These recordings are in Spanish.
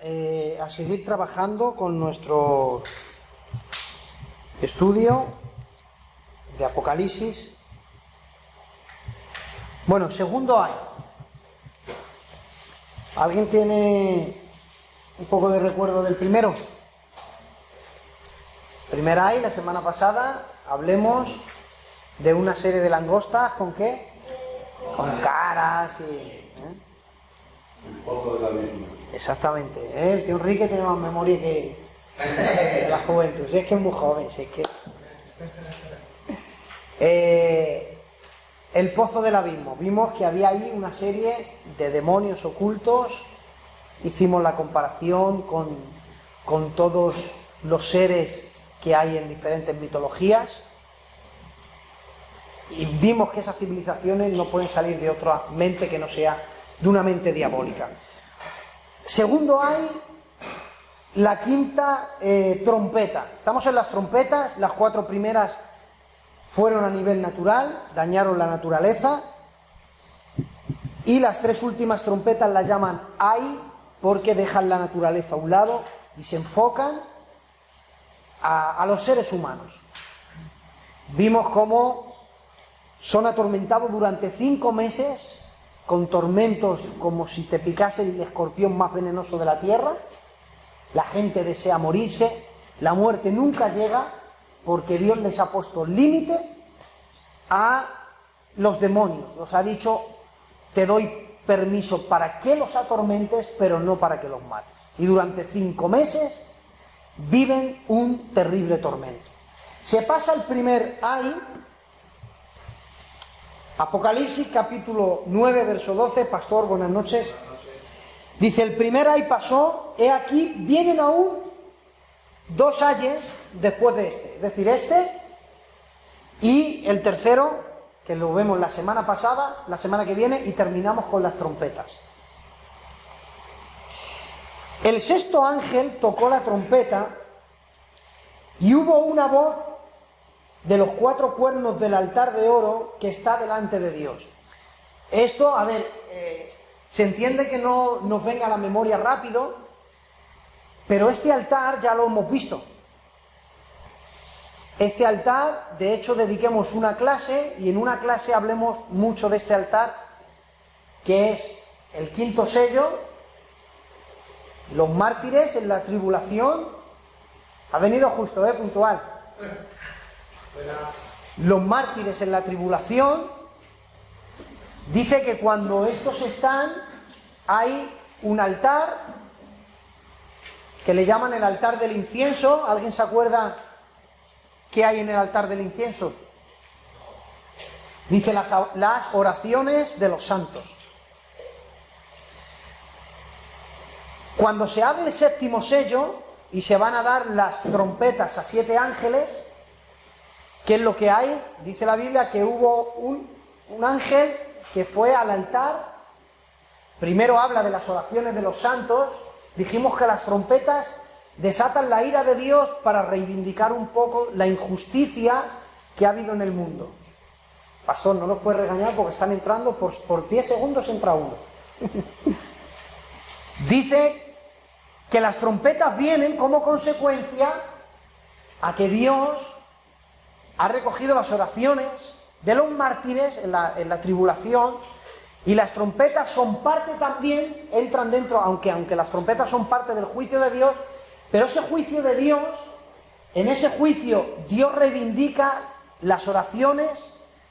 a seguir trabajando con nuestro estudio de Apocalipsis. Bueno, segundo ay. ¿Alguien tiene un poco de recuerdo del primero? Primer ay, la semana pasada hablemos de una serie de langostas, ¿con qué? Con caras y... El pozo del abismo. Exactamente, el tío Enrique tiene más memoria que la juventud, si es que es muy joven, si es que... el pozo del abismo, vimos que había ahí una serie de demonios ocultos, hicimos la comparación con todos los seres que hay en diferentes mitologías y vimos que esas civilizaciones no pueden salir de otra mente que no sea de una mente diabólica. Segundo hay la quinta trompeta. Estamos en las trompetas, las 4 primeras fueron a nivel natural, dañaron la naturaleza, y las 3 últimas trompetas las llaman ay porque dejan la naturaleza a un lado y se enfocan a los seres humanos. Vimos cómo son atormentados durante 5 meses con tormentos como si te picase el escorpión más venenoso de la tierra. La gente desea morirse, la muerte nunca llega porque Dios les ha puesto límite a los demonios. Los ha dicho, te doy permiso para que los atormentes, pero no para que los mates. Y durante 5 meses viven un terrible tormento. Se pasa el primer ay. Apocalipsis capítulo 9, verso 12, pastor, buenas noches. Dice, el primer ay pasó, he aquí, vienen aún 2 ayes después de este, es decir, este y el tercero, que lo vemos la semana pasada, la semana que viene, y terminamos con las trompetas. El sexto ángel tocó la trompeta y hubo una voz de los 4 cuernos del altar de oro que está delante de Dios. Esto, a ver, se entiende que no nos venga a la memoria rápido, pero este altar ya lo hemos visto. Este altar, de hecho, dediquemos una clase y en una clase hablemos mucho de este altar, que es el 5.º sello, los mártires en la tribulación. Ha venido justo, puntual. Los mártires en la tribulación. Dice que cuando estos están, hay un altar que le llaman el altar del incienso. ¿Alguien se acuerda qué hay en el altar del incienso? Dice las oraciones de los santos. Cuando se abre el 7.º sello y se van a dar las trompetas a 7 ángeles, ¿qué es lo que hay? Dice la Biblia que hubo un ángel que fue al altar. Primero habla de las oraciones de los santos. Dijimos que las trompetas desatan la ira de Dios para reivindicar un poco la injusticia que ha habido en el mundo. Pastor, no los puedes regañar porque están entrando, por 10 segundos entra uno. Dice que las trompetas vienen como consecuencia a que Dios ha recogido las oraciones de los mártires en la tribulación, y las trompetas son parte también, entran dentro, aunque las trompetas son parte del juicio de Dios, pero ese juicio de Dios, en ese juicio Dios reivindica las oraciones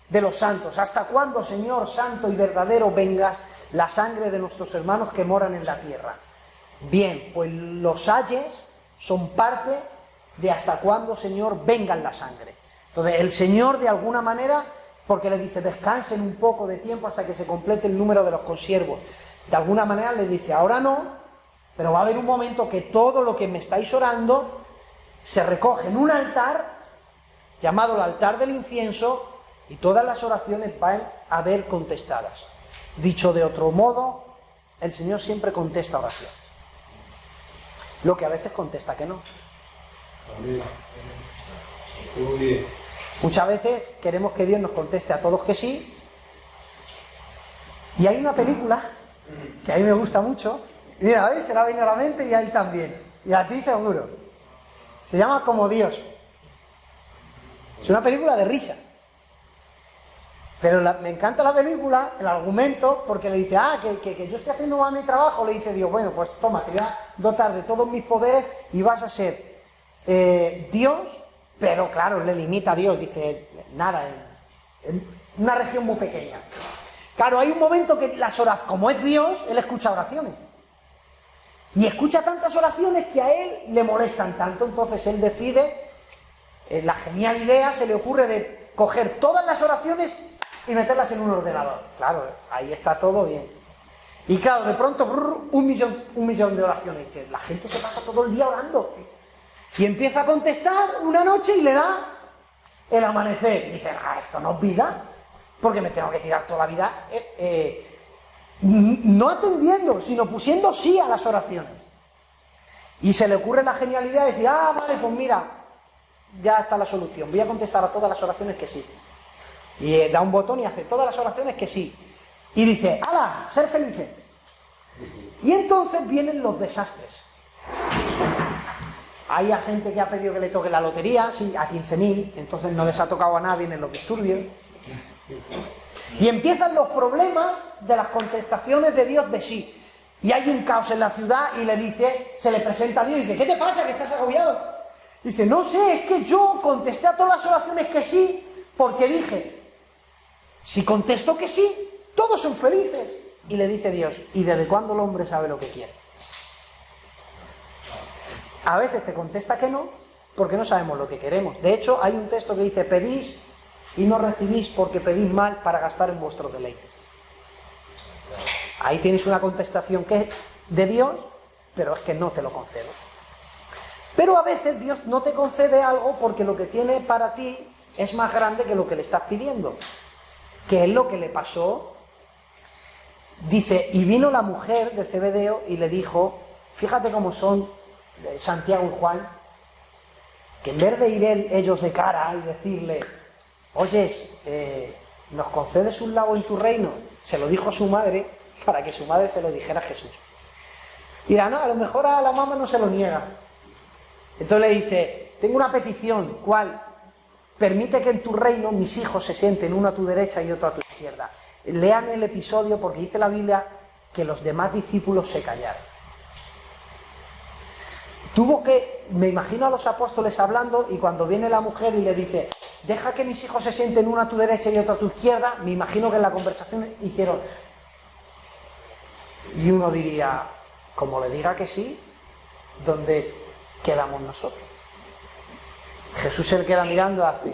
de los santos. ¿Hasta cuándo, Señor santo y verdadero, vengas la sangre de nuestros hermanos que moran en la tierra? Bien, pues los ayes son parte de hasta cuándo, Señor, vengan la sangre. Entonces el Señor, de alguna manera, porque le dice descansen un poco de tiempo hasta que se complete el número de los consiervos, de alguna manera le dice ahora no, pero va a haber un momento que todo lo que me estáis orando se recoge en un altar llamado el altar del incienso, y todas las oraciones van a ver contestadas. Dicho de otro modo, el Señor siempre contesta oraciones, lo que a veces contesta que no. Muchas veces queremos que Dios nos conteste a todos que sí, y hay una película que a mí me gusta mucho, Mira, ¿ves? Se la viene a la mente y a él también. Y a ti seguro. Se llama Como Dios. Es una película de risa. Pero me encanta la película, el argumento, porque le dice, que yo estoy haciendo mal mi trabajo. Le dice Dios, bueno, pues toma, te voy a dotar de todos mis poderes y vas a ser Dios, pero claro, le limita a Dios. Dice, nada, en una región muy pequeña. Claro, hay un momento que las oraciones, como es Dios, él escucha oraciones. Y escucha tantas oraciones que a él le molestan tanto, entonces él decide, la genial idea se le ocurre de coger todas las oraciones y meterlas en un ordenador. Claro, ahí está todo bien. Y claro, de pronto, un millón de oraciones. Dice, la gente se pasa todo el día orando. Y empieza a contestar una noche y le da el amanecer. Y dice, esto no es vida, porque me tengo que tirar toda la vida no atendiendo, sino pusiendo sí a las oraciones. Y se le ocurre la genialidad de decir, vale, pues mira, ya está la solución, voy a contestar a todas las oraciones que sí. Y da un botón y hace todas las oraciones que sí. Y dice, ¡hala! Ser felices. Y entonces vienen los desastres. Hay gente que ha pedido que le toque la lotería, sí, a 15.000, entonces no les ha tocado a nadie en los disturbios. Y empiezan los problemas de las contestaciones de Dios de sí. Y hay un caos en la ciudad y le dice, se le presenta a Dios y dice, ¿qué te pasa? ¿Que estás agobiado? Dice, no sé, es que yo contesté a todas las oraciones que sí, porque dije, si contesto que sí, todos son felices. Y le dice Dios, ¿y desde cuándo el hombre sabe lo que quiere? A veces te contesta que no, porque no sabemos lo que queremos. De hecho, hay un texto que dice, pedís y no recibís porque pedís mal para gastar en vuestros deleites. Ahí tienes una contestación que es de Dios, pero es que no te lo concede. Pero a veces Dios no te concede algo porque lo que tiene para ti es más grande que lo que le estás pidiendo. Que es lo que le pasó. Dice, y vino la mujer de Zebedeo y le dijo, fíjate cómo son Santiago y Juan, que en vez de ir ellos de cara y decirle, oyes, ¿nos concedes un lago en tu reino? Se lo dijo a su madre para que su madre se lo dijera a Jesús. Y dirá, no, a lo mejor a la mamá no se lo niega. Entonces le dice, tengo una petición, ¿cuál? Permite que en tu reino mis hijos se sienten, uno a tu derecha y otro a tu izquierda. Lean el episodio porque dice la Biblia que los demás discípulos se callaron. Me imagino a los apóstoles hablando y cuando viene la mujer y le dice, deja que mis hijos se sienten uno a tu derecha y otro a tu izquierda, me imagino que en la conversación hicieron. Y uno diría, como le diga que sí, ¿dónde quedamos nosotros? Jesús se le queda mirando así.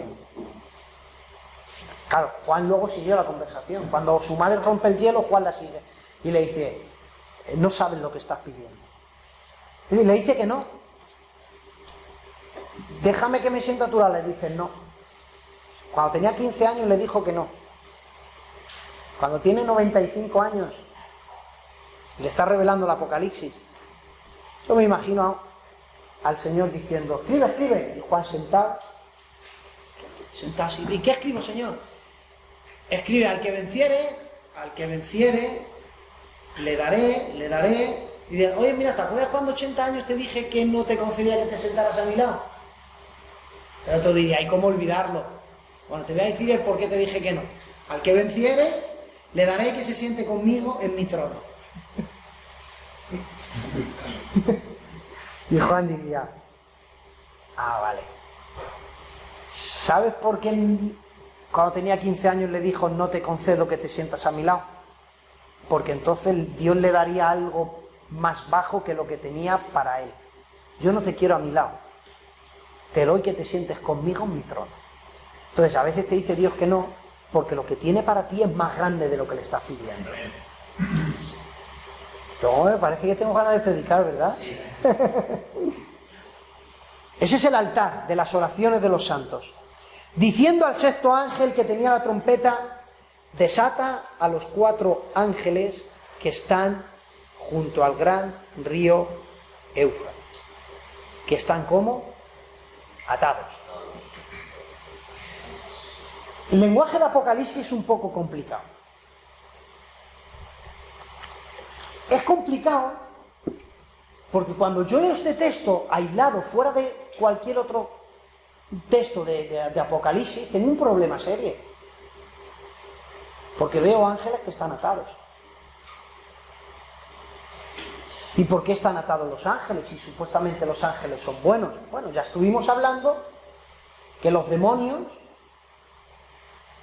Claro, Juan luego siguió la conversación. Cuando su madre rompe el hielo, Juan la sigue. Y le dice, no sabes lo que estás pidiendo. Y le dice que no. Déjame que me sienta a tu lado. Le dice no. Cuando tenía 15 años le dijo que no. Cuando tiene 95 años le está revelando el Apocalipsis. Yo me imagino al Señor diciendo, escribe, escribe. Y Juan sentado así. ¿Y qué escribo, Señor? Escribe, al que venciere, le daré. Y dice, oye, mira, ¿te acuerdas cuando 80 años te dije que no te concedía que te sentaras a mi lado? Pero otro diría, ¿y cómo olvidarlo? Bueno, te voy a decir el por qué te dije que no. Al que venciere, le daré que se siente conmigo en mi trono. Y Juan diría, vale. ¿Sabes por qué cuando tenía 15 años le dijo, no te concedo que te sientas a mi lado? Porque entonces Dios le daría algo más bajo que lo que tenía para él. Yo no te quiero a mi lado, te doy que te sientes conmigo en mi trono. Entonces a veces te dice Dios que no, porque lo que tiene para ti es más grande de lo que le estás pidiendo. Luego me parece que tengo ganas de predicar, ¿verdad? Sí. Ese es el altar de las oraciones de los santos. Diciendo al sexto ángel que tenía la trompeta, desata a los 4 ángeles que están junto al gran río Éufrates, que están como atados. El lenguaje de Apocalipsis es un poco complicado. Es complicado Porque cuando yo leo este texto aislado, fuera de cualquier otro texto de Apocalipsis, tengo un problema serio. Porque veo ángeles que están atados. ¿Y por qué están atados los ángeles? Si supuestamente los ángeles son buenos. Bueno, ya estuvimos hablando que los demonios,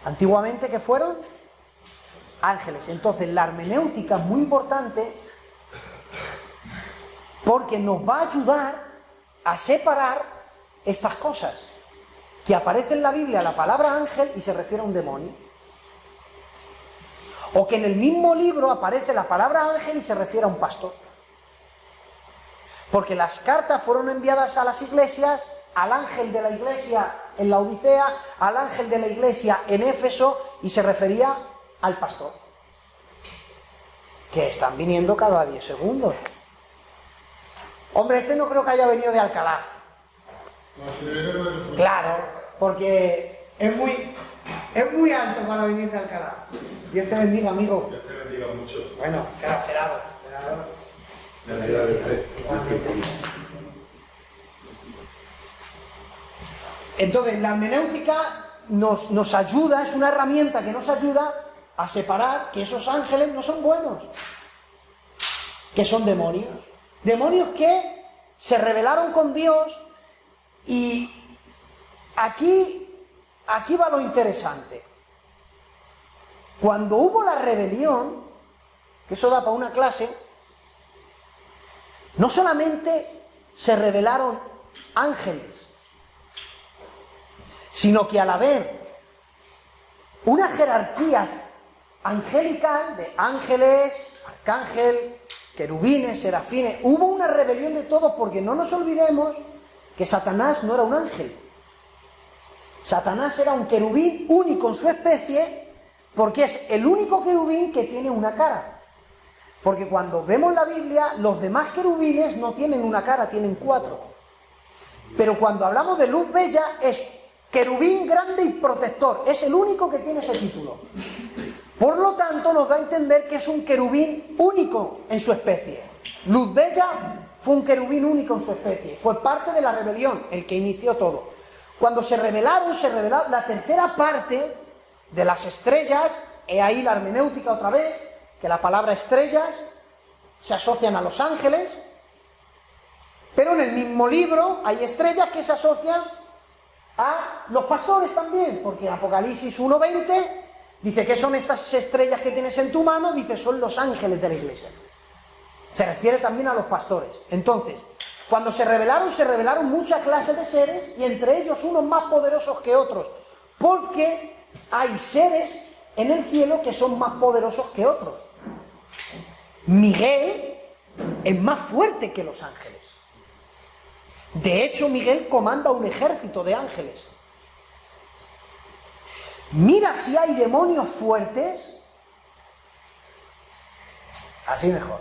antiguamente, ¿qué fueron? Ángeles. Entonces la hermenéutica es muy importante porque nos va a ayudar a separar estas cosas. Que aparece en la Biblia la palabra ángel y se refiere a un demonio. O que en el mismo libro aparece la palabra ángel y se refiere a un pastor. Porque las cartas fueron enviadas a las iglesias, al ángel de la iglesia en la Odisea, al ángel de la iglesia en Éfeso, y se refería al pastor. Que están viniendo cada 10 segundos. Hombre, este no creo que haya venido de Alcalá. Claro, porque es muy alto para venir de Alcalá. Dios te bendiga, amigo. Dios te bendiga mucho. Bueno, esperado. Me alegra verte. Entonces, la hermenéutica nos ayuda, es una herramienta que nos ayuda a separar que esos ángeles no son buenos, que son demonios. Demonios que se rebelaron con Dios. Y aquí va lo interesante. Cuando hubo la rebelión, que eso da para una clase, no solamente se rebelaron ángeles, sino que al haber una jerarquía angelical de ángeles, arcángel, querubines, serafines, hubo una rebelión de todos, porque no nos olvidemos que Satanás no era un ángel. Satanás era un querubín único en su especie, porque es el único querubín que tiene una cara. Porque cuando vemos la Biblia, los demás querubines no tienen una cara, tienen 4. Pero cuando hablamos de luz bella, es querubín grande y protector. Es el único que tiene ese título. Por lo tanto, nos da a entender que es un querubín único en su especie. Luz bella fue un querubín único en su especie. Fue parte de la rebelión, el que inició todo. Cuando se rebelaron la tercera parte de las estrellas. He ahí la hermenéutica otra vez, que la palabra estrellas se asocian a los ángeles, pero en el mismo libro hay estrellas que se asocian a los pastores también, porque en Apocalipsis 1:20 dice que son estas estrellas que tienes en tu mano, dice son los ángeles de la iglesia. Se refiere también a los pastores. Entonces, cuando se rebelaron muchas clases de seres, y entre ellos unos más poderosos que otros, porque hay seres en el cielo que son más poderosos que otros. Miguel es más fuerte que los ángeles. De hecho, Miguel comanda un ejército de ángeles. Mira si hay demonios fuertes. Así mejor.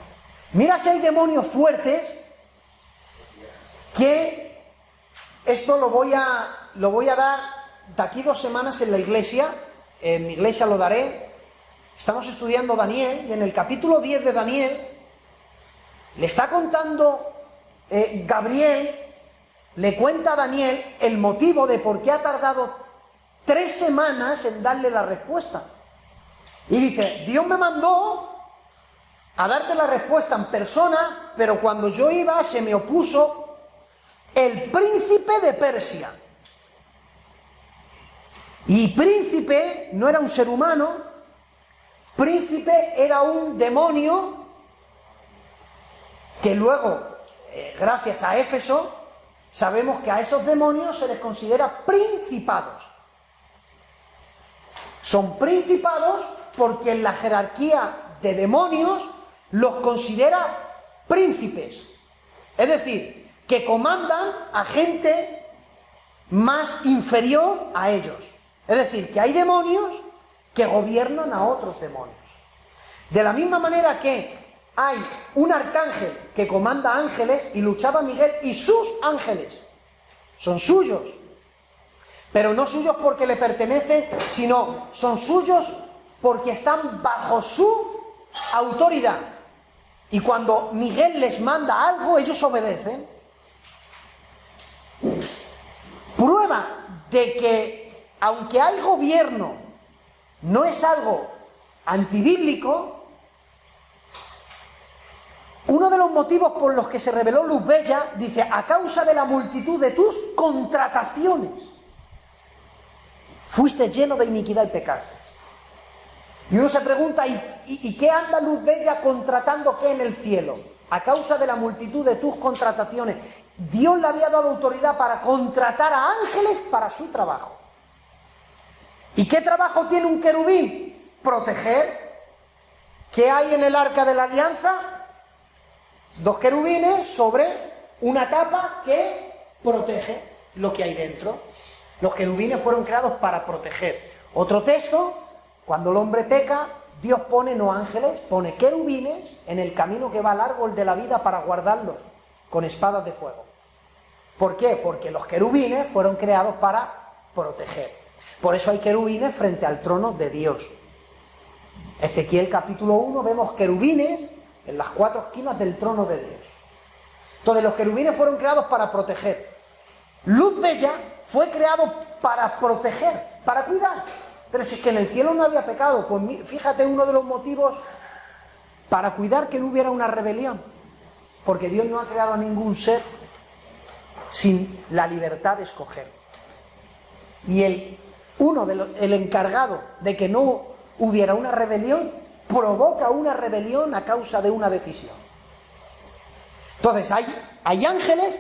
Mira si hay demonios fuertes que esto lo voy a dar de aquí 2 semanas en la iglesia. En mi iglesia lo daré. Estamos estudiando Daniel, y en el capítulo 10 de Daniel le está contando Gabriel, le cuenta a Daniel el motivo de por qué ha tardado 3 semanas en darle la respuesta. Y dice, Dios me mandó a darte la respuesta en persona, pero cuando yo iba se me opuso el príncipe de Persia. Y príncipe no era un ser humano, príncipe era un demonio que luego, gracias a Éfeso, sabemos que a esos demonios se les considera principados. Son principados porque en la jerarquía de demonios los considera príncipes. Es decir, que comandan a gente más inferior a ellos. Es decir, que hay demonios que gobiernan a otros demonios. De la misma manera que hay un arcángel que comanda ángeles, y luchaba Miguel y sus ángeles son suyos, pero no suyos porque le pertenecen, sino son suyos porque están bajo su autoridad. Y cuando Miguel les manda algo, ellos obedecen. Prueba de que, aunque hay gobierno, no es algo antibíblico. Uno de los motivos por los que se rebeló Luz Bella, dice, a causa de la multitud de tus contrataciones, fuiste lleno de iniquidad y pecaste. Y uno se pregunta, ¿y qué anda Luz Bella contratando qué en el cielo? A causa de la multitud de tus contrataciones. Dios le había dado autoridad para contratar a ángeles para su trabajo. ¿Y qué trabajo tiene un querubín? Proteger. ¿Qué hay en el arca de la alianza? 2 querubines sobre una tapa que protege lo que hay dentro. Los querubines fueron creados para proteger. Otro texto, cuando el hombre peca, Dios pone no ángeles, pone querubines en el camino que va al árbol de la vida para guardarlos con espadas de fuego. ¿Por qué? Porque los querubines fueron creados para proteger. Por eso hay querubines frente al trono de Dios. Ezequiel capítulo 1 vemos querubines en las 4 esquinas del trono de Dios. Entonces los querubines fueron creados para proteger. Luz Bella fue creado para proteger, para cuidar. Pero si es que en el cielo no había pecado, pues fíjate uno de los motivos para cuidar que no hubiera una rebelión. Porque Dios no ha creado a ningún ser sin la libertad de escoger. Y el encargado de que no hubiera una rebelión, provoca una rebelión a causa de una decisión. Entonces hay ángeles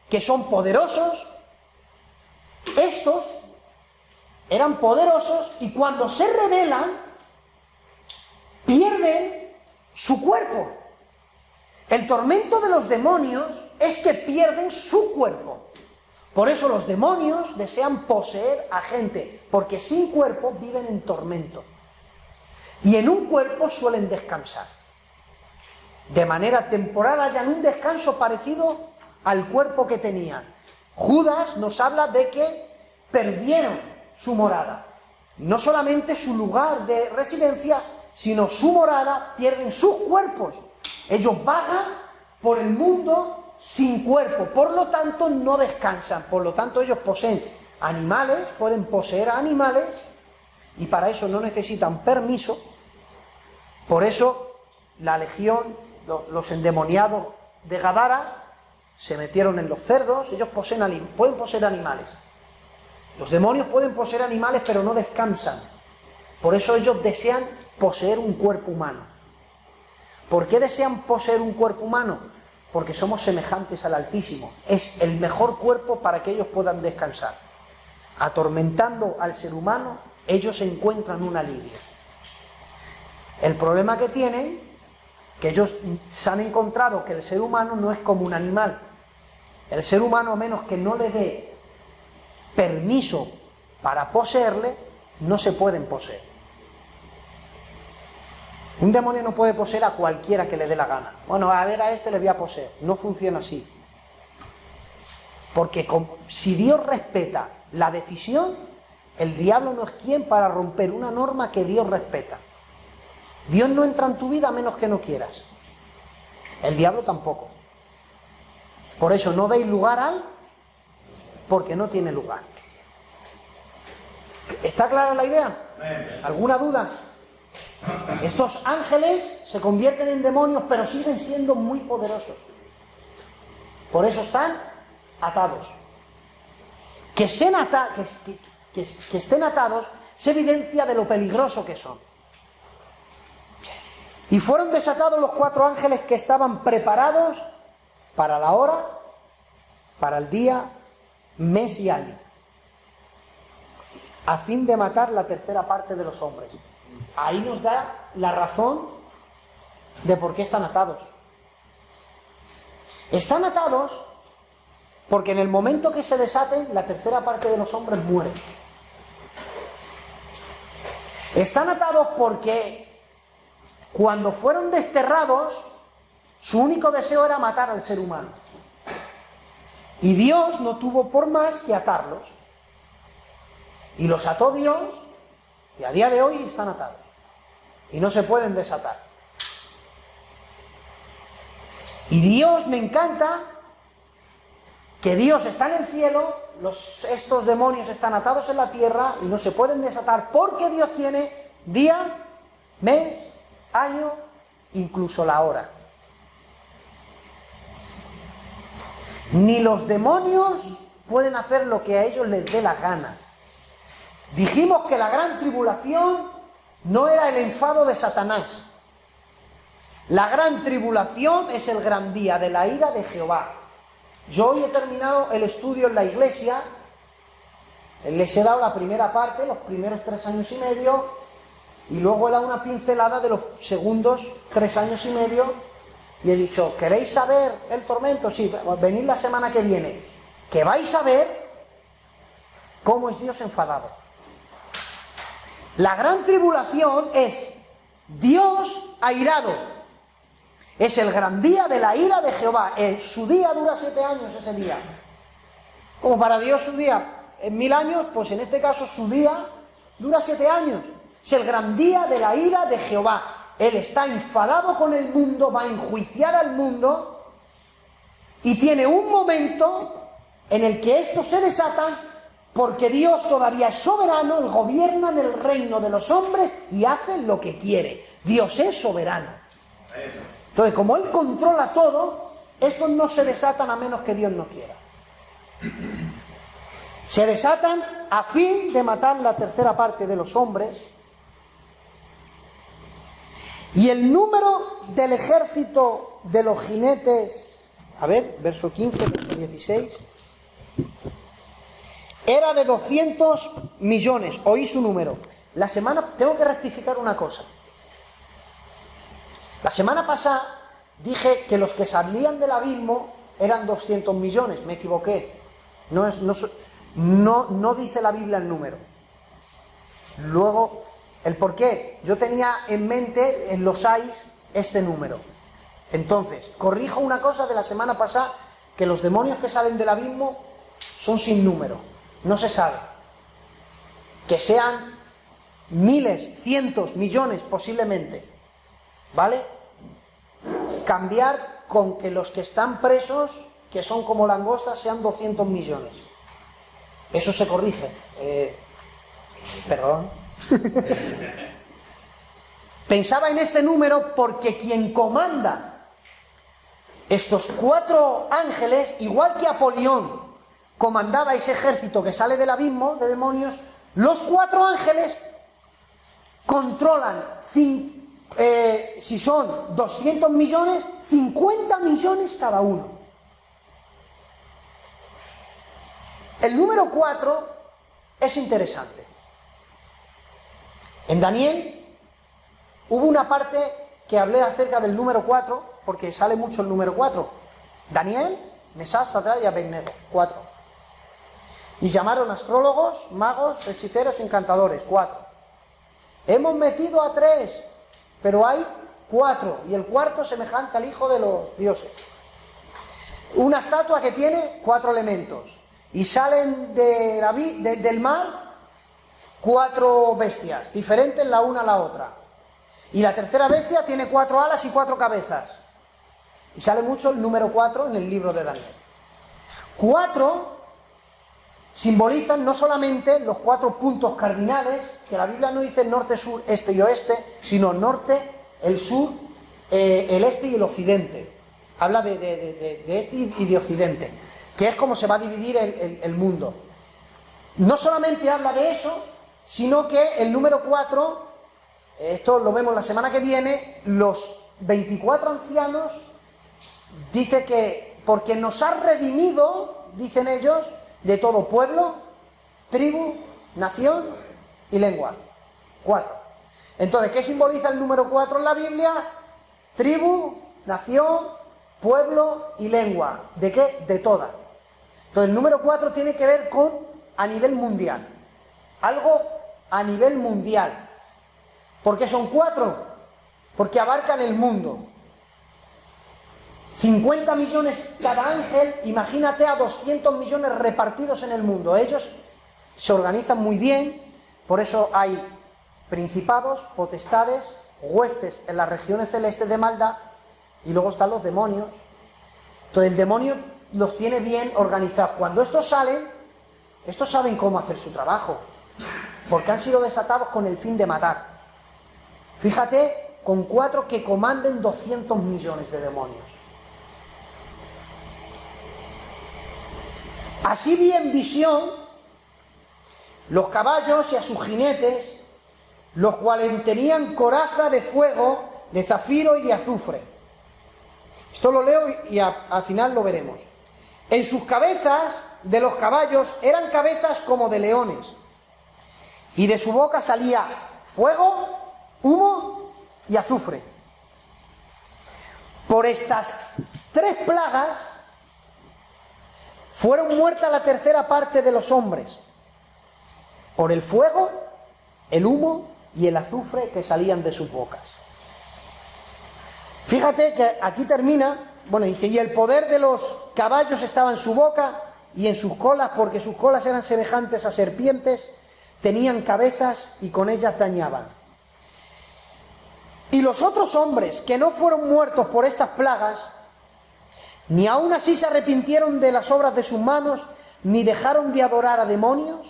que son poderosos. Estos eran poderosos y cuando se rebelan pierden su cuerpo. El tormento de los demonios es que pierden su cuerpo. Por eso los demonios desean poseer a gente, porque sin cuerpo viven en tormento. Y en un cuerpo suelen descansar. De manera temporal hayan un descanso parecido al cuerpo que tenían. Judas nos habla de que perdieron su morada. No solamente su lugar de residencia, sino su morada, pierden sus cuerpos. Ellos vagan por el mundo sin cuerpo, por lo tanto no descansan. Por lo tanto ellos poseen animales, pueden poseer animales, y para eso no necesitan permiso. Por eso la legión, los endemoniados de Gadara, se metieron en los cerdos. Ellos pueden poseer animales. Los demonios pueden poseer animales, pero no descansan. Por eso ellos desean poseer un cuerpo humano. ¿Por qué desean poseer un cuerpo humano? Porque somos semejantes al Altísimo. Es el mejor cuerpo para que ellos puedan descansar. Atormentando al ser humano, ellos encuentran un alivio. El problema que tienen, que ellos se han encontrado que el ser humano no es como un animal. El ser humano, a menos que no le dé permiso para poseerle, no se pueden poseer. Un demonio no puede poseer a cualquiera que le dé la gana. Bueno, a ver, a este le voy a poseer. No funciona así. Porque si Dios respeta la decisión, el diablo no es quien para romper una norma que Dios respeta. Dios no entra en tu vida a menos que no quieras. El diablo tampoco. Por eso no deis lugar al, porque no tiene lugar. ¿Está clara la idea? ¿Alguna duda? Estos ángeles se convierten en demonios, pero siguen siendo muy poderosos. Por eso están atados. Que estén atados es evidencia de lo peligroso que son. Y fueron desatados los 4 ángeles que estaban preparados para la hora, para el día, mes y año, a fin de matar la tercera parte de los hombres. Ahí nos da la razón de por qué están atados. Están atados porque en el momento que se desaten, la tercera parte de los hombres muere. Están atados porque cuando fueron desterrados, su único deseo era matar al ser humano. Y Dios no tuvo por más que atarlos. Y los ató Dios, y a día de hoy están atados. Y no se pueden desatar. Y Dios, me encanta que Dios está en el cielo, estos demonios están atados en la tierra y no se pueden desatar porque Dios tiene día, mes, año, incluso la hora. Ni los demonios pueden hacer lo que a ellos les dé la gana. Dijimos que la gran tribulación no era el enfado de Satanás. La gran tribulación es el gran día de la ira de Jehová. Yo hoy he terminado el estudio en la iglesia, les he dado la primera parte, los primeros 3 años y medio, y luego he dado una pincelada de los segundos 3 años y medio, y he dicho, ¿queréis saber el tormento? Sí, venid la semana que viene, que vais a ver cómo es Dios enfadado. La gran tribulación es Dios airado. Es el gran día de la ira de Jehová. Su día dura 7 años ese día. Como para Dios su día en 1000 años, pues en este caso su día dura 7 años. Es el gran día de la ira de Jehová. Él está enfadado con el mundo, va a enjuiciar al mundo y tiene un momento en el que esto se desata porque Dios todavía es soberano, Él gobierna en el reino de los hombres y hace lo que quiere. Dios es soberano. Entonces, como Él controla todo, estos no se desatan a menos que Dios no quiera. Se desatan a fin de matar la tercera parte de los hombres. Y el número del ejército de los jinetes, a ver, verso 15, verso 16, era de 200 millones, oí su número. Tengo que rectificar una cosa. La semana pasada dije que los que salían del abismo eran 200 millones, me equivoqué. No dice la Biblia el número. Luego, el por qué. Yo tenía en mente en los AIS este número. Entonces, corrijo una cosa de la semana pasada, que los demonios que salen del abismo son sin número. No se sabe. Que sean miles, cientos, millones posiblemente. ¿Vale? Cambiar con que los que están presos, que son como langostas, sean 200 millones. Eso se corrige. Perdón. Pensaba en este número porque quien comanda estos 4 ángeles, igual que Apolión comandaba ese ejército que sale del abismo de demonios, los 4 ángeles controlan, si son 200 millones, 50 millones cada uno. El número 4 es interesante. En Daniel hubo una parte que hablé acerca del número 4, porque sale mucho el número 4. Daniel, Mesach, Sadrach y Abednego, 4. Y llamaron astrólogos, magos, hechiceros y encantadores, 4. Hemos metido a 3, pero hay 4, y el cuarto semejante al hijo de los dioses. Una estatua que tiene 4 elementos, y salen del mar 4 bestias, diferentes la una a la otra. Y la tercera bestia tiene 4 alas y 4 cabezas. Y sale mucho el número 4 en el libro de Daniel. 4 simbolizan no solamente los 4 puntos cardinales, que la Biblia no dice norte, sur, este y oeste, sino norte, el sur, el este y el occidente. Habla de este y de occidente, que es como se va a dividir el mundo. No solamente habla de eso, sino que el número 4, esto lo vemos la semana que viene, los 24 ancianos, dice que porque nos ha redimido, dicen ellos, de todo pueblo, tribu, nación y lengua. 4. Entonces, ¿qué simboliza el número 4 en la Biblia? Tribu, nación, pueblo y lengua. ¿De qué? De toda. Entonces, el número 4 tiene que ver con a nivel mundial. Algo a nivel mundial. ¿Por qué son 4? Porque abarcan el mundo. 50 millones cada ángel, imagínate a 200 millones repartidos en el mundo. Ellos se organizan muy bien, por eso hay principados, potestades, huestes en las regiones celestes de maldad, y luego están los demonios, Entonces el demonio los tiene bien organizados. Cuando estos salen, estos saben cómo hacer su trabajo, porque han sido desatados con el fin de matar. Fíjate, con 4 que comanden 200 millones de demonios. Así vi en visión los caballos y a sus jinetes, los cuales tenían coraza de fuego, de zafiro y de azufre. Esto lo leo y al final lo veremos. En sus cabezas de los caballos eran cabezas como de leones, y de su boca salía fuego, humo y azufre. Por estas 3 plagas fueron muertas la tercera parte de los hombres, por el fuego, el humo y el azufre que salían de sus bocas. Fíjate que aquí termina, bueno, dice, y el poder de los caballos estaba en su boca y en sus colas, porque sus colas eran semejantes a serpientes, tenían cabezas y con ellas dañaban. Y los otros hombres que no fueron muertos por estas plagas, ni aun así se arrepintieron de las obras de sus manos, ni dejaron de adorar a demonios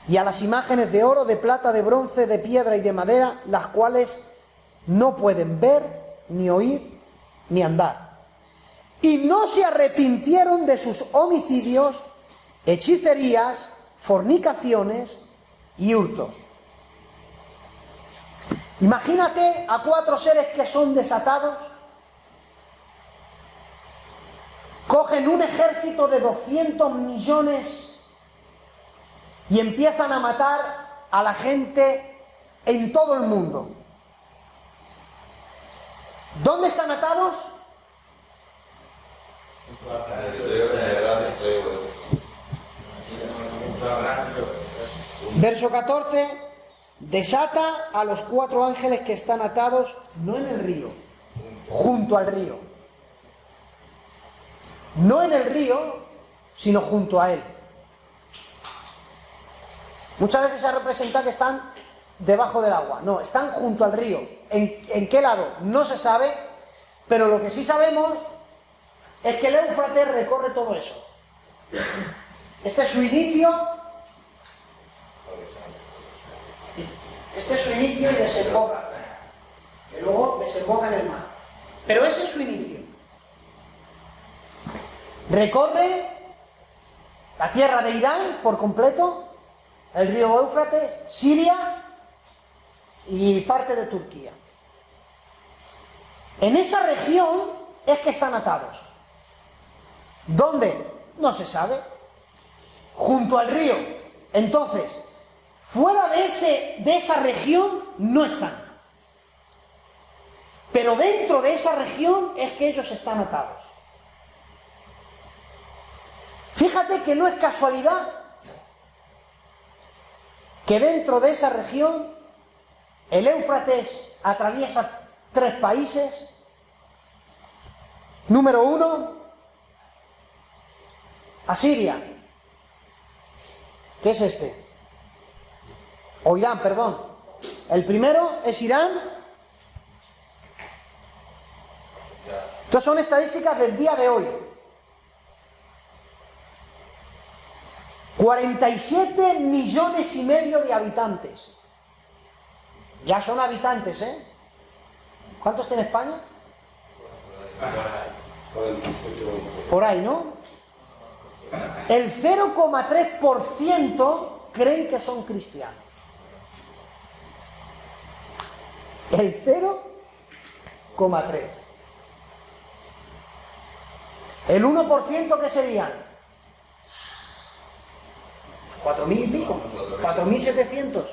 y a las imágenes de oro, de plata, de bronce, de piedra y de madera, las cuales no pueden ver, ni oír, ni andar. Y no se arrepintieron de sus homicidios, hechicerías, fornicaciones y hurtos. Imagínate a 4 seres que son desatados, cogen un ejército de 200 millones y empiezan a matar a la gente en todo el mundo. ¿Dónde están atados? Verso 14, desata a los 4 ángeles que están atados, no en el río, junto al río. No en el río, sino junto a él. Muchas veces se representa que están debajo del agua. No, están junto al río. ¿En qué lado? No se sabe, pero lo que sí sabemos es que el Éufrates recorre todo eso. Este es su inicio. Este es su inicio y desemboca. Que luego desemboca en el mar. Pero ese es su inicio. Recorre la tierra de Irán por completo, el río Éufrates, Siria y parte de Turquía. En esa región es que están atados. ¿Dónde? No se sabe. Junto al río. Entonces, fuera de esa región no están. Pero dentro de esa región es que ellos están atados. Fíjate que no es casualidad que dentro de esa región el Éufrates atraviesa 3 países. Número 1, Asiria, que es este, o Irán, perdón. El primero es Irán. Estas son estadísticas del día de hoy. 47 millones y medio de habitantes. Ya son habitantes, ¿eh? ¿Cuántos tiene España? Por ahí, ¿no? El 0,3% creen que son cristianos. El 0,3%. El 1%, ¿qué serían? 4.000 y pico, 4.700.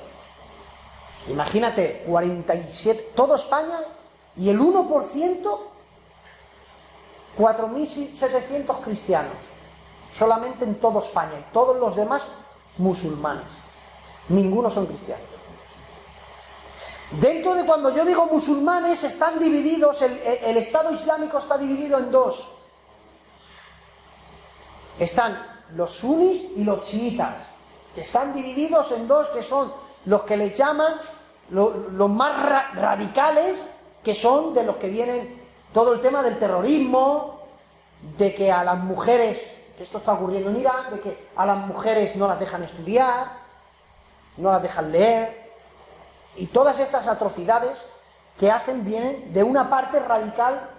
Imagínate, 47, todo España, y el 1%, 4.700 cristianos, solamente en todo España, y todos los demás musulmanes. Ninguno son cristianos. Dentro de cuando yo digo musulmanes, están divididos, el Estado Islámico está dividido en 2. Están los sunís y los chiitas, que están divididos en 2, que son los que les llaman los más radicales, que son de los que vienen todo el tema del terrorismo, de que a las mujeres, que esto está ocurriendo en Irán, de que a las mujeres no las dejan estudiar, no las dejan leer, y todas estas atrocidades que hacen vienen de una parte radical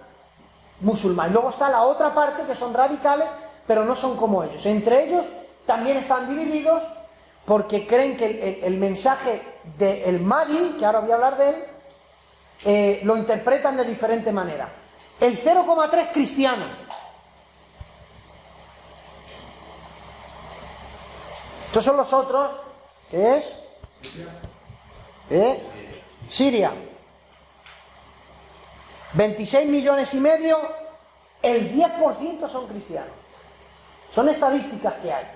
musulmán. Luego está la otra parte que son radicales, pero no son como ellos. Entre ellos también están divididos porque creen que el mensaje del Mahdi, que ahora voy a hablar de él, lo interpretan de diferente manera. El 0,3 cristiano. Estos son los otros, ¿qué es? Siria. 26 millones y medio, el 10% son cristianos. Son estadísticas que hay.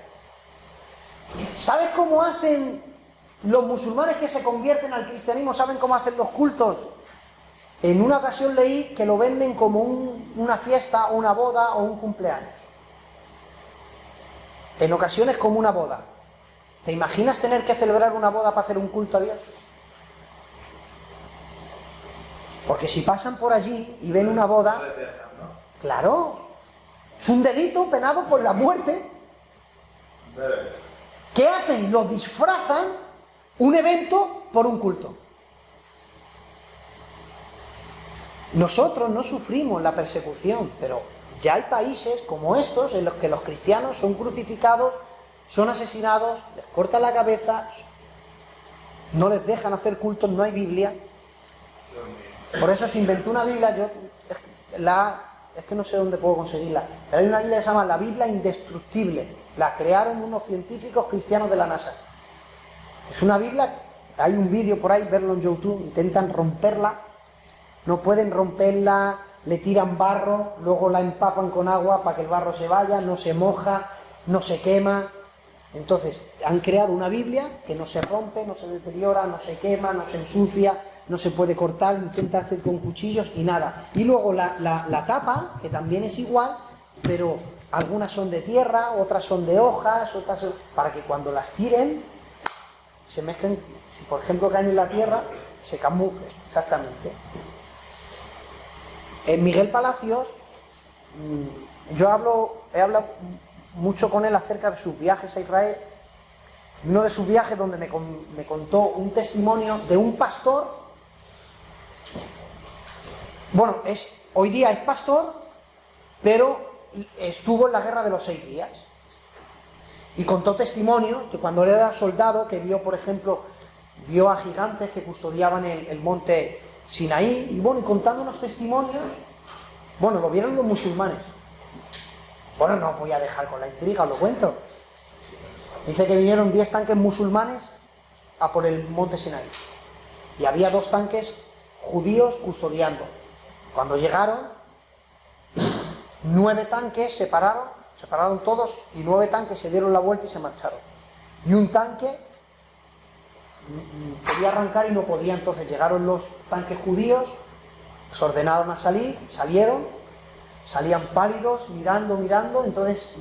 ¿Sabes cómo hacen los musulmanes que se convierten al cristianismo? ¿Saben cómo hacen los cultos? En una ocasión leí que lo venden como una fiesta, una boda o un cumpleaños. En ocasiones como una boda. ¿Te imaginas tener que celebrar una boda para hacer un culto a Dios? Porque si pasan por allí y ven una boda, claro, es un delito penado por la muerte. ¿Qué hacen? Lo disfrazan un evento por un culto. Nosotros no sufrimos la persecución, pero ya hay países como estos en los que los cristianos son crucificados, son asesinados, les cortan la cabeza, no les dejan hacer cultos, no hay Biblia. Por eso se inventó una Biblia, es que no sé dónde puedo conseguirla, pero hay una Biblia que se llama la Biblia Indestructible. La crearon unos científicos cristianos de la NASA. Es una Biblia, hay un vídeo por ahí, verlo en YouTube, intentan romperla, no pueden romperla, le tiran barro, luego la empapan con agua para que el barro se vaya, no se moja, no se quema. Entonces, han creado una Biblia que no se rompe, no se deteriora, no se quema, no se ensucia, no se puede cortar, intenta hacer con cuchillos y nada. Y luego la tapa, que también es igual, pero algunas son de tierra, otras son de hojas, otras son, para que cuando las tiren se mezclen, si por ejemplo caen en la tierra, se camuflen, exactamente. Miguel Palacios, he hablado mucho con él acerca de sus viajes a Israel. Uno de sus viajes donde me contó un testimonio de un pastor. Bueno, hoy día es pastor, pero estuvo en la guerra de los 6 días. Y contó testimonios que cuando él era soldado, que vio, por ejemplo, vio a gigantes que custodiaban el monte Sinaí, y bueno, y contando unos testimonios, bueno, lo vieron los musulmanes. Bueno, no os voy a dejar con la intriga, os lo cuento. Dice que vinieron 10 tanques musulmanes a por el monte Sinaí. Y había 2 tanques judíos custodiando. Cuando llegaron, 9 tanques se pararon todos, y 9 tanques se dieron la vuelta y se marcharon. Y un tanque quería arrancar y no podía, entonces llegaron los tanques judíos, se ordenaron a salir, salían pálidos, mirando, entonces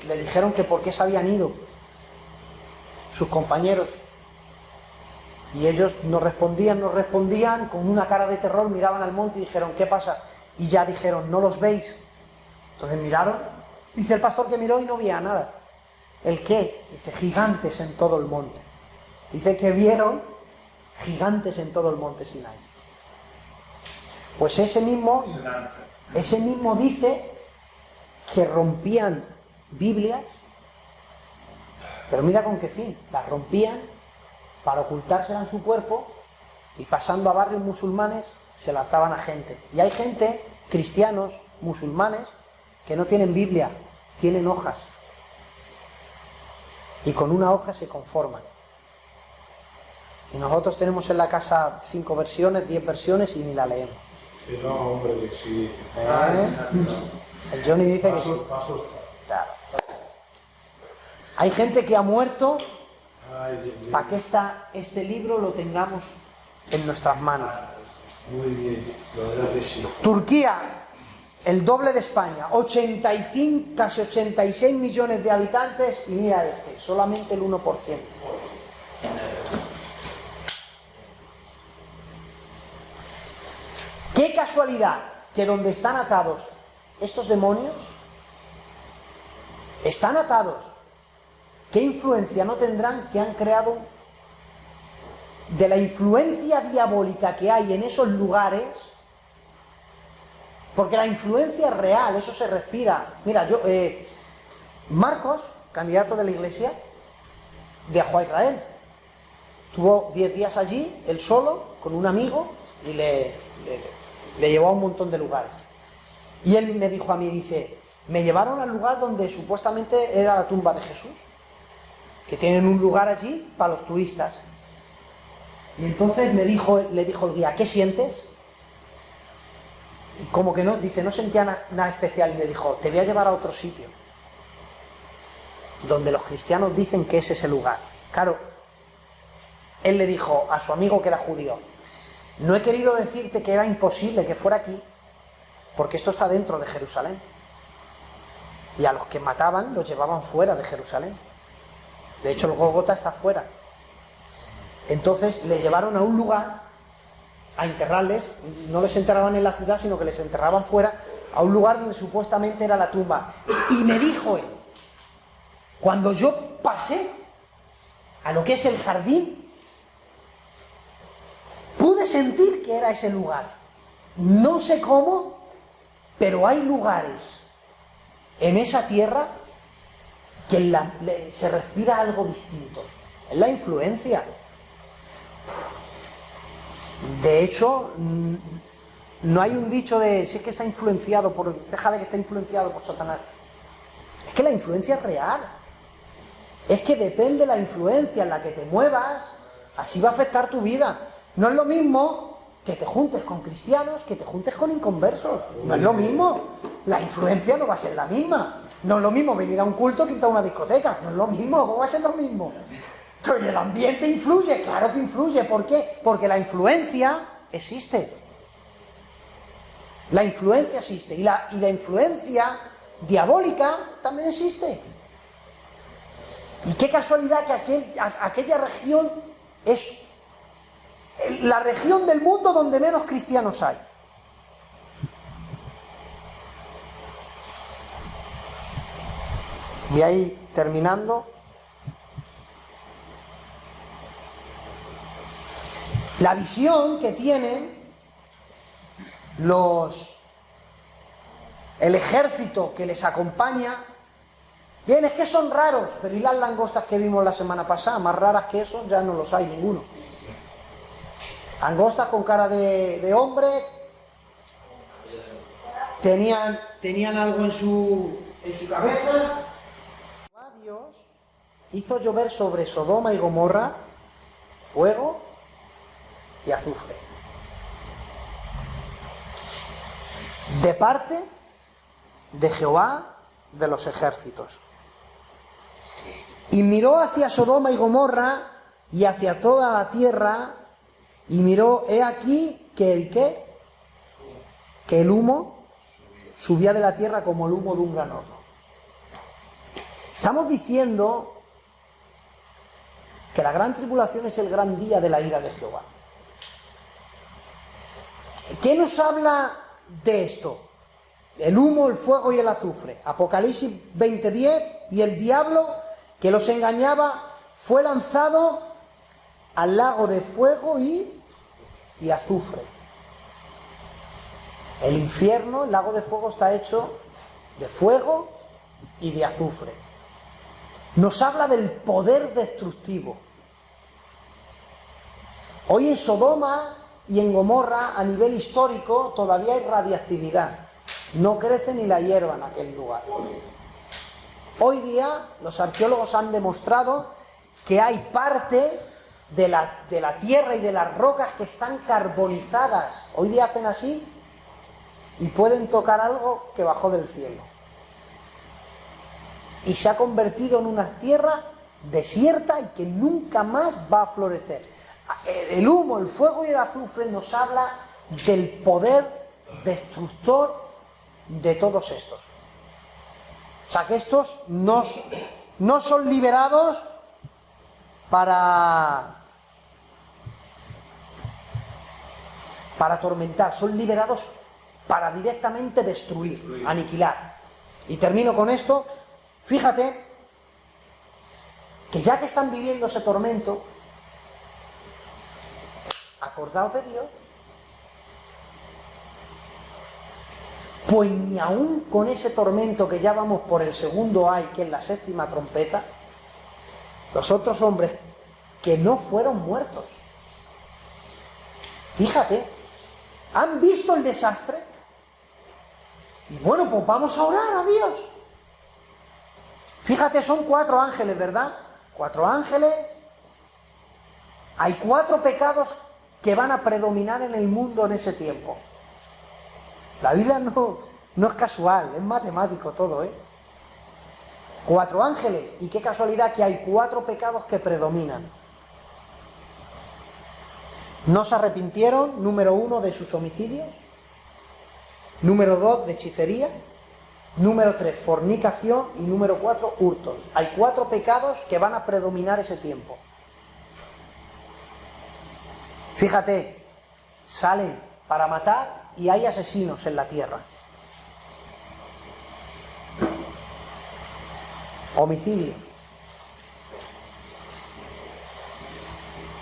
le dijeron que por qué se habían ido sus compañeros. Y ellos no respondían, con una cara de terror miraban al monte y dijeron, ¿qué pasa? Y ya dijeron, ¿no los veis? Entonces miraron, dice el pastor que miró y no veía nada. ¿El qué? Dice, gigantes en todo el monte. Dice que vieron gigantes en todo el monte Sinaí. Pues ese mismo dice que rompían Biblias, pero mira con qué fin. Las rompían para ocultárselas en su cuerpo, y pasando a barrios musulmanes se lanzaban a gente. Y hay gente, cristianos, musulmanes, que no tienen Biblia, tienen hojas. Y con una hoja se conforman. Y nosotros tenemos en la casa 5 versiones, 10 versiones y ni la leemos. No, hombre, que sí. El Johnny dice que sí. Claro. Hay gente que ha muerto para que este libro lo tengamos en nuestras manos. Muy bien, la verdad que sí. Turquía, el doble de España, 85, casi 86 millones de habitantes, y mira solamente el 1%. Qué casualidad que donde están atados estos demonios están atados. ¿Qué influencia no tendrán que han creado de la influencia diabólica que hay en esos lugares? Porque la influencia es real, eso se respira. Mira, Marcos, candidato de la iglesia, viajó a Israel. Estuvo 10 días allí, él solo, con un amigo, y le llevó a un montón de lugares. Y él me dijo a mí, dice, me llevaron al lugar donde supuestamente era la tumba de Jesús, que tienen un lugar allí para los turistas. Y entonces le dijo el guía, ¿qué sientes? Como que no, dice, no sentía nada especial. Y le dijo, te voy a llevar a otro sitio, donde los cristianos dicen que es ese lugar. Claro, él le dijo a su amigo que era judío, no he querido decirte que era imposible que fuera aquí, porque esto está dentro de Jerusalén. Y a los que mataban los llevaban fuera de Jerusalén. De hecho, el Gólgota está fuera. Entonces le llevaron a un lugar a enterrarles. No les enterraban en la ciudad, sino que les enterraban fuera, a un lugar donde supuestamente era la tumba. Y me dijo él, cuando yo pasé a lo que es el jardín, pude sentir que era ese lugar. No sé cómo, pero hay lugares en esa tierra que se respira algo distinto. Es la influencia. De hecho, no hay un dicho de si es que está influenciado por... déjale que está influenciado por Satanás. Es que la influencia es real. Es que depende de la influencia en la que te muevas, así va a afectar tu vida. No es lo mismo que te juntes con cristianos que te juntes con inconversos. No es lo mismo. La influencia no va a ser la misma. No es lo mismo venir a un culto que ir a una discoteca. No es lo mismo. ¿Cómo va a ser lo mismo? Entonces, ¿el ambiente influye? Claro que influye. ¿Por qué? Porque la influencia existe. La influencia existe. Y la influencia diabólica también existe. Y qué casualidad que aquella región es la región del mundo donde menos cristianos hay. Y ahí, terminando, la visión que tienen el ejército que les acompaña. Bien, es que son raros, pero ¿y las langostas que vimos la semana pasada? Más raras que eso ya no los hay ninguno. Langostas con cara de hombre, tenían algo en su cabeza. Dios hizo llover sobre Sodoma y Gomorra fuego y azufre, de parte de Jehová de los ejércitos. Y miró hacia Sodoma y Gomorra y hacia toda la tierra, y miró, he aquí que el humo subía de la tierra como el humo de un gran horno. Estamos diciendo que la gran tribulación es el gran día de la ira de Jehová. ¿Qué nos habla de esto? El humo, el fuego y el azufre. Apocalipsis 20:10, y el diablo que los engañaba fue lanzado al lago de fuego y azufre. El infierno, el lago de fuego, está hecho de fuego y de azufre. Nos habla del poder destructivo. Hoy en Sodoma y en Gomorra, a nivel histórico, todavía hay radiactividad. No crece ni la hierba en aquel lugar. Hoy día los arqueólogos han demostrado que hay parte de la tierra y de las rocas que están carbonizadas. Hoy día hacen así y pueden tocar algo que bajó del cielo. Y se ha convertido en una tierra desierta y que nunca más va a florecer. El humo, el fuego y el azufre nos habla del poder destructor de todos estos. O sea que estos no son liberados para atormentar, son liberados para directamente destruir, aniquilar. Y termino con esto. Fíjate que ya que están viviendo ese tormento, acordaos de Dios. Pues ni aún con ese tormento que ya vamos por el segundo ay, que es la séptima trompeta, los otros hombres que no fueron muertos, fíjate, han visto el desastre y bueno, pues vamos a orar a Dios. Fíjate, son 4 ángeles, ¿verdad? 4 ángeles. Hay 4 pecados que van a predominar en el mundo en ese tiempo. La Biblia no es casual, es matemático todo, ¿eh? 4 ángeles, y qué casualidad que hay 4 pecados que predominan. No se arrepintieron, número 1, de sus homicidios, número 2, de hechicería, número 3, fornicación, y número 4, hurtos. Hay 4 pecados que van a predominar ese tiempo. Fíjate, salen para matar y hay asesinos en la tierra. Homicidios.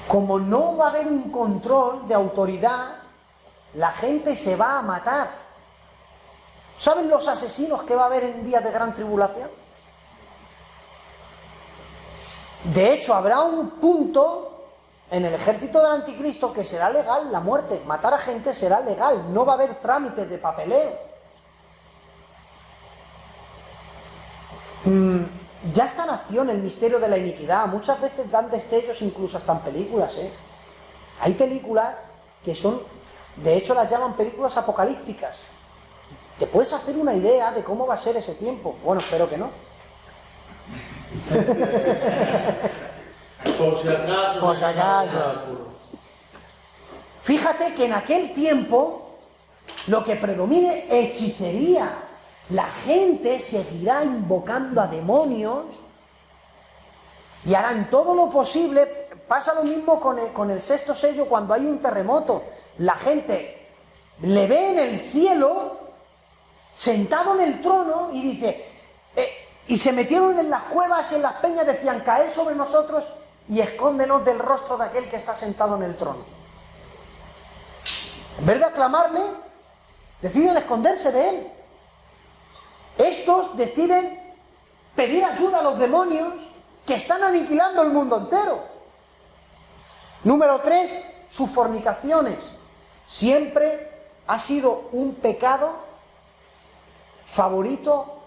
Como no va a haber un control de autoridad, la gente se va a matar. ¿Saben los asesinos que va a haber en días de gran tribulación? De hecho, habrá un punto en el ejército del anticristo que será legal la muerte. Matar a gente será legal, no va a haber trámites de papeleo. Ya está en acción el misterio de la iniquidad. Muchas veces dan destellos incluso hasta en películas, ¿eh? Hay películas que son, de hecho las llaman películas apocalípticas. ¿Te puedes hacer una idea de cómo va a ser ese tiempo? Bueno, espero que no. Por si acaso. Por si acaso. Fíjate que en aquel tiempo lo que predomine es hechicería. La gente seguirá invocando a demonios y harán todo lo posible. Pasa lo mismo con el sexto sello cuando hay un terremoto. La gente le ve en el cielo, sentado en el trono, y dice, y se metieron en las cuevas y en las peñas, decían, caed sobre nosotros y escóndenos del rostro de aquel que está sentado en el trono. En vez de aclamarle, deciden esconderse de él. Estos deciden pedir ayuda a los demonios que están aniquilando el mundo entero. Número 3, sus fornicaciones. Siempre ha sido un pecado favorito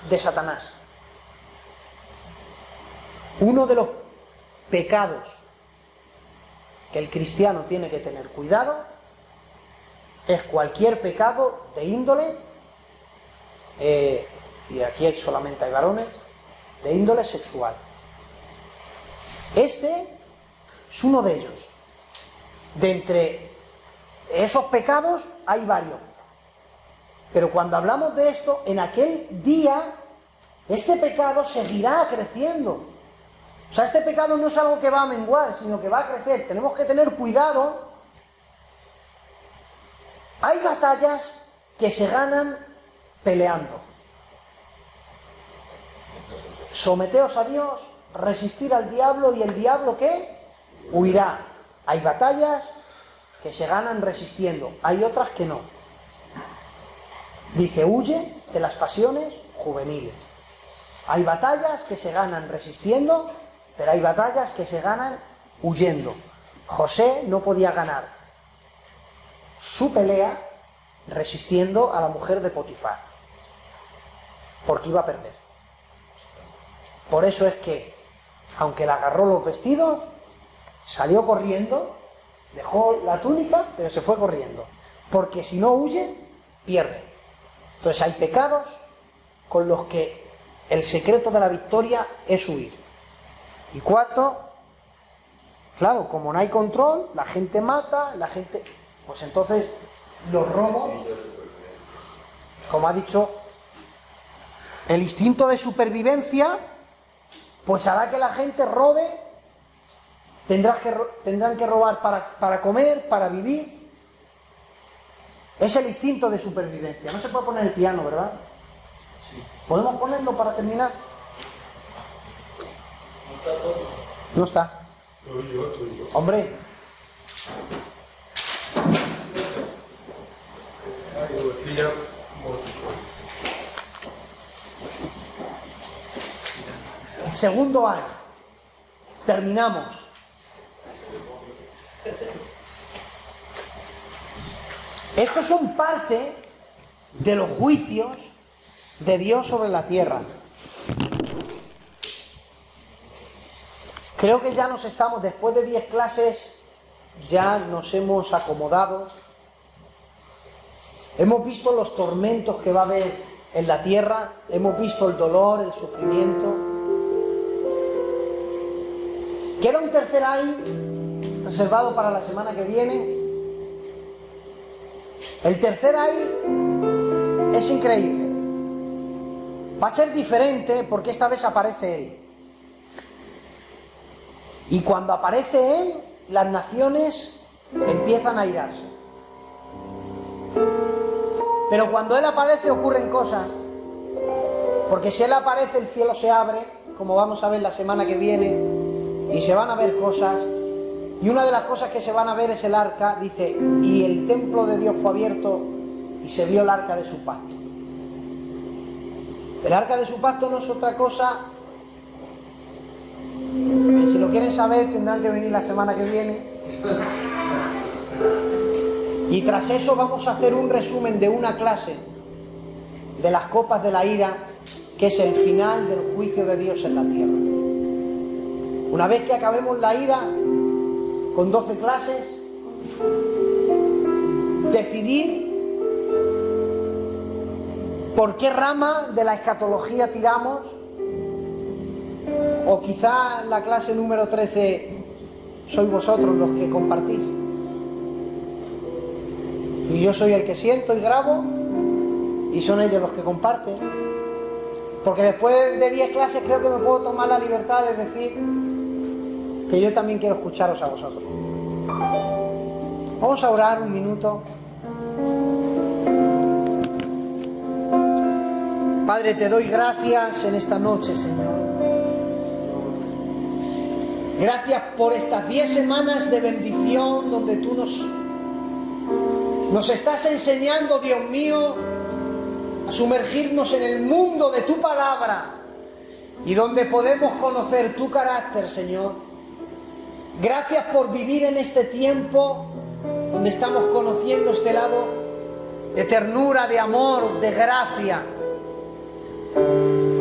de Satanás. Uno de los pecados que el cristiano tiene que tener cuidado es cualquier pecado de índole, y aquí solamente hay varones, de índole sexual. Este es uno de ellos. De entre esos pecados hay varios. Pero cuando hablamos de esto, en aquel día, este pecado seguirá creciendo. O sea, este pecado no es algo que va a menguar, sino que va a crecer. Tenemos que tener cuidado. Hay batallas que se ganan peleando. Someteos a Dios, resistir al diablo, y el diablo ¿qué? Huirá. Hay batallas que se ganan resistiendo, hay otras que no. Dice, huye de las pasiones juveniles. Hay batallas que se ganan resistiendo, pero hay batallas que se ganan huyendo. José no podía ganar su pelea resistiendo a la mujer de Potifar, porque iba a perder. Por eso es que, aunque le agarró los vestidos, salió corriendo, dejó la túnica, pero se fue corriendo, porque si no huye, pierde. Entonces hay pecados con los que el secreto de la victoria es huir. Y cuarto, claro, como no hay control, la gente mata, pues entonces los robos, como ha dicho, el instinto de supervivencia, pues hará que la gente robe. Tendrán que robar para comer, para vivir. Es el instinto de supervivencia. No se puede poner el piano, ¿verdad? Sí. ¿Podemos ponerlo para terminar? No está. Estoy yo. Hombre, Ay, lo decía vos tú. segundo año. Terminamos. Estos son parte de los juicios de Dios sobre la tierra. Creo que ya nos estamos, después de 10 clases, ya nos hemos acomodado. Hemos visto los tormentos que va a haber en la tierra, hemos visto el dolor, el sufrimiento. Queda un tercer ay reservado para la semana que viene. El tercer ay es increíble. Va a ser diferente porque esta vez aparece Él. Y cuando aparece Él, las naciones empiezan a airarse. Pero cuando Él aparece ocurren cosas. Porque si Él aparece, el cielo se abre, como vamos a ver la semana que viene, y se van a ver cosas. Y una de las cosas que se van a ver es el arca. Dice, y el templo de Dios fue abierto y se vio el arca de su pacto. El arca de su pacto no es otra cosa. Si lo quieren saber, tendrán que venir la semana que viene. Y tras eso vamos a hacer un resumen de una clase de las copas de la ira, que es el final del juicio de Dios en la tierra. Una vez que acabemos la ira, con 12 clases, decidir por qué rama de la escatología tiramos, o quizá la clase número 13 sois vosotros los que compartís. Y yo soy el que siento y grabo, y son ellos los que comparten. Porque después de 10 clases creo que me puedo tomar la libertad de decir que yo también quiero escucharos a vosotros. Vamos a orar un minuto. Padre, te doy gracias en esta noche, Señor. Gracias por estas 10 semanas de bendición donde tú nos estás enseñando, Dios mío, a sumergirnos en el mundo de tu palabra y donde podemos conocer tu carácter, Señor. Gracias por vivir en este tiempo donde estamos conociendo este lado de ternura, de amor, de gracia.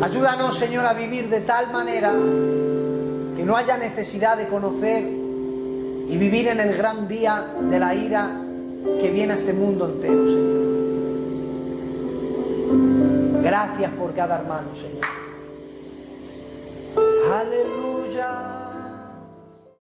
Ayúdanos, Señor, a vivir de tal manera que no haya necesidad de conocer y vivir en el gran día de la ira que viene a este mundo entero, Señor. Gracias por cada hermano, Señor. Aleluya.